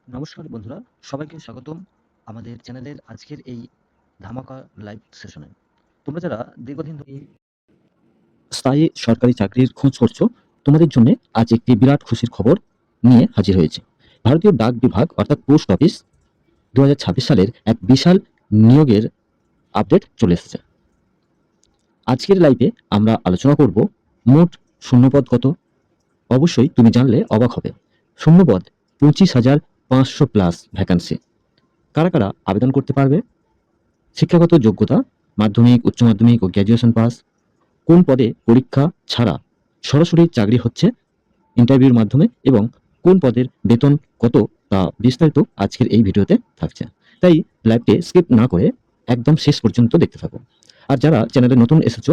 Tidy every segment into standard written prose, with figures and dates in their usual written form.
নমস্কার বন্ধুরা, সবাইকে স্বাগতম আমাদের চ্যানেলের আজকের এই ধামাকা লাইভ সেশনে। তোমরা যারা দীর্ঘদিন ধরে স্থায়ী সরকারি চাকরির খোঁজ করছো, তোমাদের জন্য আজ একটি বিরাট খুশির খবর নিয়ে হাজির হয়েছে। ভারতীয় ডাক বিভাগ অর্থাৎ পোস্ট অফিস 2026 সালের এক বিশাল নিয়োগের আপডেট চলে এসেছে। আজকের লাইভে আমরা আলোচনা করব মোট শূন্যপদ কত। অবশ্যই তুমি জানলে অবাক হবে। শূন্যপদ 25,500 প্লাস ভ্যাকান্সি। কারা কারা আবেদন করতে পারবে? শিক্ষাগত যোগ্যতা মাধ্যমিক, উচ্চ মাধ্যমিক ও গ্র্যাজুয়েশন পাস। কোন পদে পরীক্ষা ছাড়া সরাসরি চাকরি হচ্ছে ইন্টারভিউর মাধ্যমে, এবং কোন পদের বেতন কত তা বিস্তারিত আজকের এই ভিডিওতে থাকছে। তাই লাইভটি স্কিপ না করে একদম শেষ পর্যন্ত দেখতে থাকো। আর যারা চ্যানেলে নতুন এসেছো,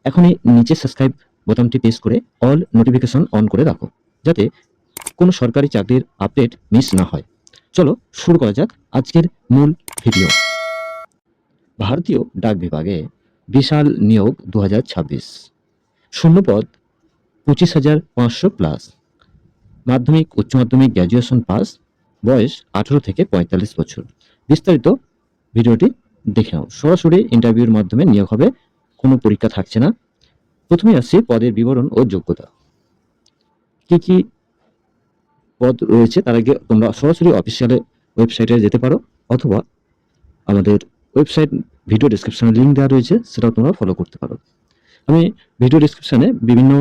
এখনই নিচে সাবস্ক্রাইব বোতামটি প্রেস করে অল নোটিফিকেশন অন করে রাখো, যাতে কোনো সরকারি চাকরির আপডেট মিস না হয়। চলো শুরু করা যাক আজকের মূল ভিডিও। ভারতীয় ডাক বিভাগে বিশাল নিয়োগ 2026। শূন্যপদ 25,500 প্লাস। মাধ্যমিক, উচ্চ মাধ্যমিক, গ্র্যাজুয়েশন পাস। বয়স 18 থেকে 45 বছর। বিস্তারিত ভিডিওটি দেখে নাও। সরাসরি ইন্টারভিউর মাধ্যমে নিয়োগ হবে, কোনো পরীক্ষা থাকছে না। প্রথমে আসছে পদের বিবরণ ও যোগ্যতা। কি কি পদ রয়েছে তার আগে তোমরা সরাসরি অফিসিয়াল ওয়েবসাইটে যেতে পারো, অথবা আমাদের ওয়েবসাইট ভিডিও ডেসক্রিপশনে লিঙ্ক দেওয়া রয়েছে, সেটাও তোমরা ফলো করতে পারো। আমি ভিডিও ডেসক্রিপশনে বিভিন্ন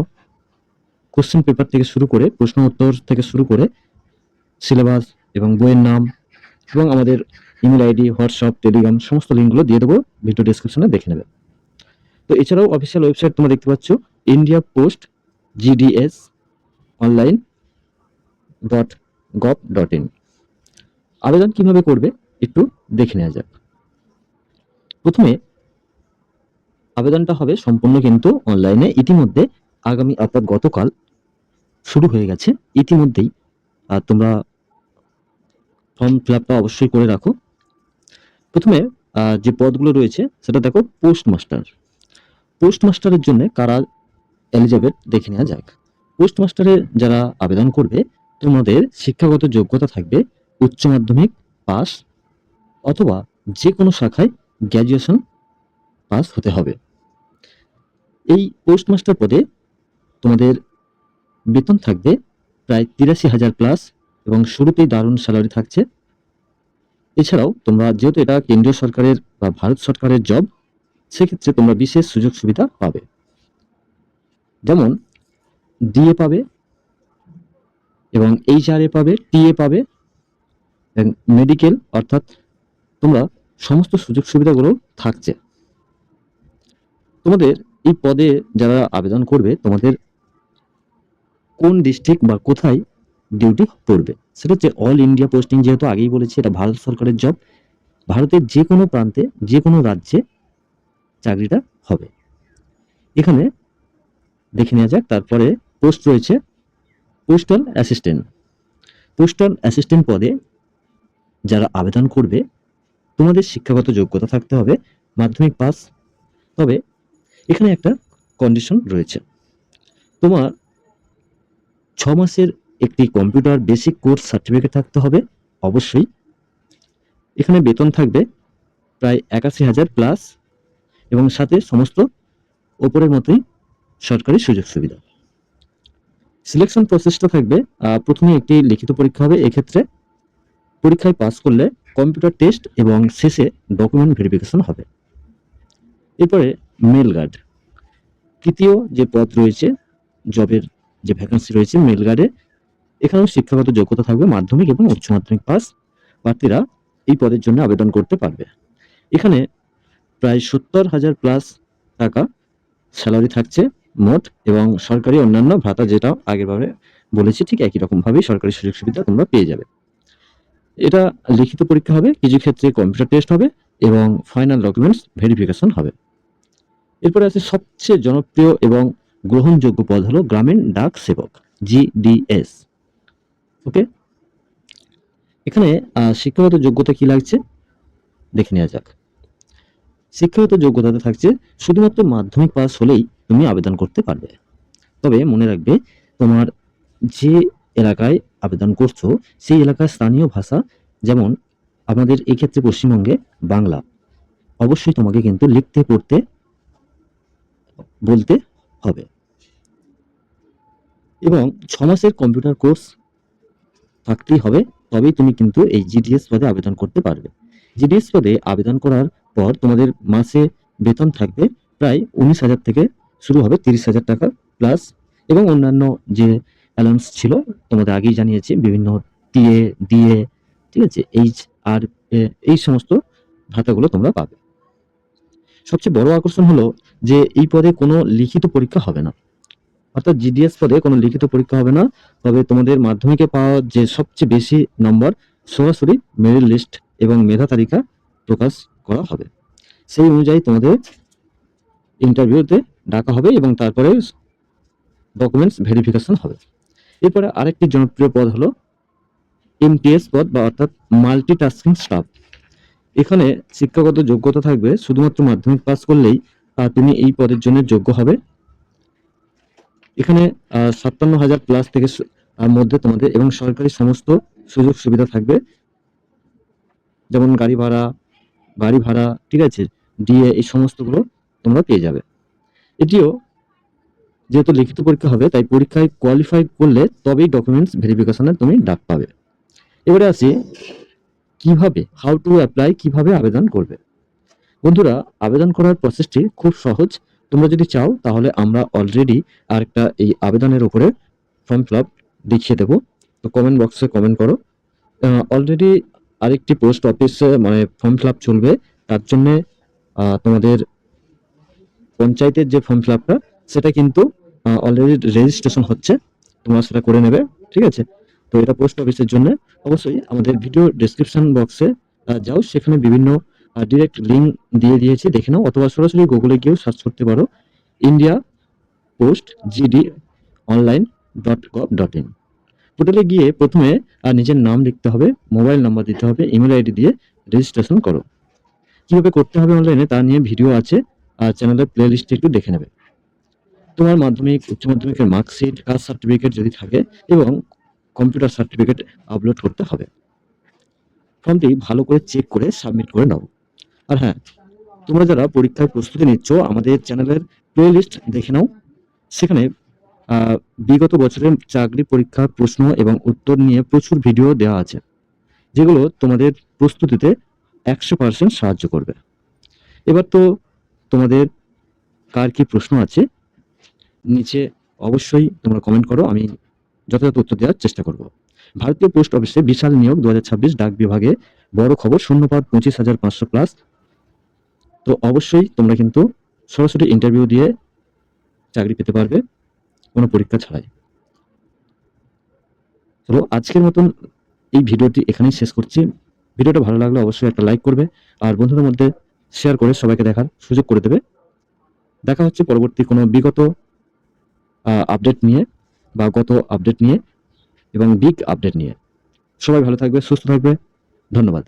কোশ্চেন পেপার থেকে শুরু করে প্রশ্ন উত্তর থেকে শুরু করে সিলেবাস এবং বইয়ের নাম এবং আমাদের ইমেল আইডি, হোয়াটসঅ্যাপ, টেলিগ্রাম সমস্ত লিঙ্কগুলো দিয়ে দেবো, ভিডিও ডেসক্রিপশনে দেখে নেবে। তো এছাড়াও অফিসিয়াল ওয়েবসাইট তোমরা দেখতে পাচ্ছ ইন্ডিয়া পোস্ট GDS online.gov.in। আবেদন কিভাবে করবে একটু দেখে নেওয়া যাক। প্রথমে আবেদনটা হবে সম্পূর্ণ কিন্তু অনলাইনে। ইতিমধ্যে আগামী অর্থাৎ গতকাল শুরু হয়ে গেছে ইতিমধ্যেই। তোমরা ফর্ম ফিল আপটা অবশ্যই করে রাখো। প্রথমে যে পদগুলো রয়েছে সেটা দেখো, পোস্ট মাস্টার। পোস্ট মাস্টারের জন্য কারা এলিজেবল দেখে নেওয়া যাক। পোস্ট মাস্টারে যারা আবেদন করবে, তোমাদের শিক্ষাগত যোগ্যতা থাকবে উচ্চ মাধ্যমিক পাস অথবা যে কোনো শাখায় গ্র্যাজুয়েশন পাস হতে হবে। এই পোস্ট মাস্টার পদে তোমাদের বেতন থাকবে প্রায় 83,000 প্লাস, এবং শুরুতেই দারুণ স্যালারি থাকছে। এছাড়াও তোমরা যেহেতু এটা কেন্দ্রীয় সরকারের বা ভারত সরকারের জব, সেক্ষেত্রে তোমরা বিশেষ সুযোগ সুবিধা পাবে, যেমন DA পাবে এবং HRA পাবে, TA পাবে এবং মেডিকেল, অর্থাৎ তোমরা সমস্ত সুযোগ সুবিধাগুলো থাকছে। তোমাদের এই পদে যারা আবেদন করবে, তোমাদের কোন ডিস্ট্রিক্ট বা কোথায় ডিউটি পড়বে সেটা হচ্ছে অল ইন্ডিয়া পোস্টিং। যেহেতু আগেই বলেছি এটা ভারত সরকারের জব, ভারতের যে কোনো প্রান্তে যে কোনো রাজ্যে চাকরিটা হবে। এখানে দেখে নেওয়া যাক। তারপরে পোস্ট রয়েছে পোস্টাল অ্যাসিস্ট্যান্ট। পোস্টাল অ্যাসিস্ট্যান্ট পদে যারা আবেদন করবে, তোমাদের শিক্ষাগত যোগ্যতা থাকতে হবে মাধ্যমিক পাস। তবে এখানে একটা কন্ডিশন রয়েছে, তোমার 6 মাসের একটি কম্পিউটার বেসিক কোর্স সার্টিফিকেট থাকতে হবে অবশ্যই। এখানে বেতন থাকবে প্রায় 81,000 প্লাস, এবং সাথে সমস্ত ওপরের মতোই সরকারি সুযোগ সুবিধা। সিলেকশন প্রসেসটা থাকবে, প্রথমে একটি লিখিত পরীক্ষা হবে। এক্ষেত্রে পরীক্ষায় পাস করলে কম্পিউটার টেস্ট এবং শেষে ডকুমেন্ট ভেরিফিকেশন হবে। এরপরে মেল গার্ড, তৃতীয় যে পদ রয়েছে, জবের যে ভ্যাকেন্সি রয়েছে মেল গার্ডে, এখানেও শিক্ষাগত যোগ্যতা থাকবে মাধ্যমিক এবং উচ্চ মাধ্যমিক পাস। প্রার্থীরা এই পদের জন্য আবেদন করতে পারবে। এখানে প্রায় 70,000 প্লাস টাকা স্যালারি থাকছে মোট, এবং সরকারি অন্যান্য ভাতা, যেটা আগেরবারে বলেছি ঠিক একই রকম ভাবেই সরকারি সুযোগ সুবিধা তোমরা পেয়ে যাবে। এটা লিখিত পরীক্ষা হবে, কিছু ক্ষেত্রে কম্পিউটার টেস্ট হবে এবং ফাইনাল ডকুমেন্টস ভেরিফিকেশন হবে। এরপরে আছে সবচেয়ে জনপ্রিয় এবং গ্রহণযোগ্য পদ হলো গ্রামীণ ডাক সেবক, GDS। ওকে, এখানে শিক্ষাগত যোগ্যতা কি লাগছে দেখে নেওয়া যাক। শিক্ষাগত যোগ্যতাতে থাকছে শুধুমাত্র মাধ্যমিক পাস হলেই তুমি আবেদন করতে পারবে। তবে মনে রাখবে, তোমার যে এলাকায় আবেদন করছো সেই এলাকার স্থানীয় ভাষা, যেমন আমাদের এক্ষেত্রে পশ্চিমবঙ্গে বাংলা, অবশ্যই তোমাকে কিন্তু লিখতে পড়তে বলতে হবে। এবং 6 মাসের কম্পিউটার কোর্স থাকতেই হবে, তবেই তুমি কিন্তু এই জিডিএস পদে আবেদন করতে পারবে। জিডিএস পদে আবেদন করার পর তোমাদের মাসে বেতন থাকবে প্রায় 19,000 থেকে শুরু হবে 30,000 টাকা প্লাস, এবং অন্যান্য যে অ্যালাউন্স ছিল তোমাদের আগেই জানিয়েছি, বিভিন্ন টিএ, ডিএ, ঠিক আছে, এইচ আর এই সমস্ত ভাতাগুলো তোমরা পাবে। সবচেয়ে বড় আকর্ষণ হলো যে এই পদে কোনো লিখিত পরীক্ষা হবে না, অর্থাৎ জিডিএস পদে কোনো লিখিত পরীক্ষা হবে না। তবে তোমাদের মাধ্যমিকে পাওয়া যে সবচেয়ে বেশি নম্বর, সরাসরি মেরিট লিস্ট এবং মেধা তালিকা প্রকাশ করা হবে। সেই অনুযায়ী তোমাদের ইন্টারভিউতে ডাকা হবে এবং তারপরে ডকুমেন্টস ভেরিফিকেশন হবে। এরপরে আরেকটি জনপ্রিয় পদ হলো এমটিএস পদ, বা অর্থাৎ মাল্টিটাস্কিং স্টাফ। এখানে শিক্ষাগত যোগ্যতা থাকবে, শুধুমাত্র মাধ্যমিক পাস করলেই তুমি এই পদের জন্য যোগ্য হবে। এখানে 57,000 প্লাস থেকে মধ্যে তোমাদের এবং সরকারি সমস্ত সুযোগ সুবিধা থাকবে, যেমন বাড়ি ভাড়া, ঠিক আছে, ডিএ, এই সমস্তগুলো তোমরা পেয়ে যাবে। এটিও যেহেতু লিখিত পরীক্ষা হবে, তাই পরীক্ষায় কোয়ালিফাই করলে তবেই ডকুমেন্টস ভেরিফিকেশনে তুমি ডাক পাবে। এবারে আসি কিভাবে, হাউ টু অ্যাপ্লাই, কিভাবে আবেদন করবে। বন্ধুরা, আবেদন করার প্রসেসটি খুব সহজ। তোমরা যদি চাও তাহলে আমরা অলরেডি আরেকটা এই আবেদনের উপরে ফর্ম ফিল আপ দেখিয়ে দেবো, তো কমেন্ট বক্সে কমেন্ট করো। অলরেডি আরেকটি পোস্ট অফিসে মানে ফর্ম ফিল আপ চলবে, তার জন্যে তোমাদের পঞ্চায়েতের যে ফর্ম ফিল আপটা, সেটা কিন্তু অলরেডি রেজিস্ট্রেশন হচ্ছে, তোমরা সেটা করে নেবে, ঠিক আছে। তো এটা পোস্ট অফিসের জন্য অবশ্যই আমাদের ভিডিও ডেসক্রিপশন বক্সে যাও, সেখানে বিভিন্ন ডিরেক্ট লিঙ্ক দিয়ে দিয়েছি, দেখে নাও, অথবা সরাসরি গুগলে গিয়েও সার্চ করতে পারো, India post GD online .gov.in। পোর্টালে গিয়ে প্রথমে নিজের নাম লিখতে হবে, মোবাইল নাম্বার দিতে হবে, ইমেল আইডি দিয়ে রেজিস্ট্রেশন করো। কিভাবে করতে হবে অনলাইনে তা নিয়ে ভিডিও আছে, চ্যানেলের প্লে লিস্টে একটু দেখে নেবে। তোমার মাধ্যমিক, উচ্চ মাধ্যমিকের মার্কশিট, কাস্ট সার্টিফিকেট যদি থাকে, এবং কম্পিউটার সার্টিফিকেট আপলোড করতে হবে। ফর্মটি ভালো করে চেক করে সাবমিট করে নাও। আর হ্যাঁ, তোমরা যারা পরীক্ষার প্রস্তুতি নিচ্ছ, আমাদের চ্যানেলের প্লে লিস্ট দেখে নাও, সেখানে বিগত বছরের চাকরি পরীক্ষার প্রশ্ন এবং উত্তর নিয়ে প্রচুর ভিডিও দেওয়া আছে, যেগুলো তোমাদের প্রস্তুতিতে 100% সাহায্য করবে। এবার তো তোমাদের কার কি প্রশ্ন আছে নিচে অবশ্যই তোমরা কমেন্ট করো, আমি যথাযথ উত্তর দেওয়ার চেষ্টা করব। ভারতীয় পোস্ট অফিসে বিশাল নিয়োগ 2026 ডাক বিভাগে বড় খবর, শূন্যপদ 25,500 প্লাস। তো অবশ্যই তোমরা কিন্তু সরাসরি ইন্টারভিউ দিয়ে চাকরি পেতে পারবে কোনো পরীক্ষা ছাড়াই। তো আজকের মতন এই ভিডিওটি এখানেই শেষ করছি। ভিডিওটা ভালো লাগলে অবশ্যই একটা লাইক করবে, আর বন্ধুদের মধ্যে শেয়ার করে সবাইকে দেখার সুযোগ করে দেবে। দেখা হচ্ছে পরবর্তী কোনো বিগত আপডেট নিয়ে, বা গত আপডেট নিয়ে, এবং বিগ আপডেট নিয়ে। সবাই ভালো থাকবে, সুস্থ থাকবে, ধন্যবাদ।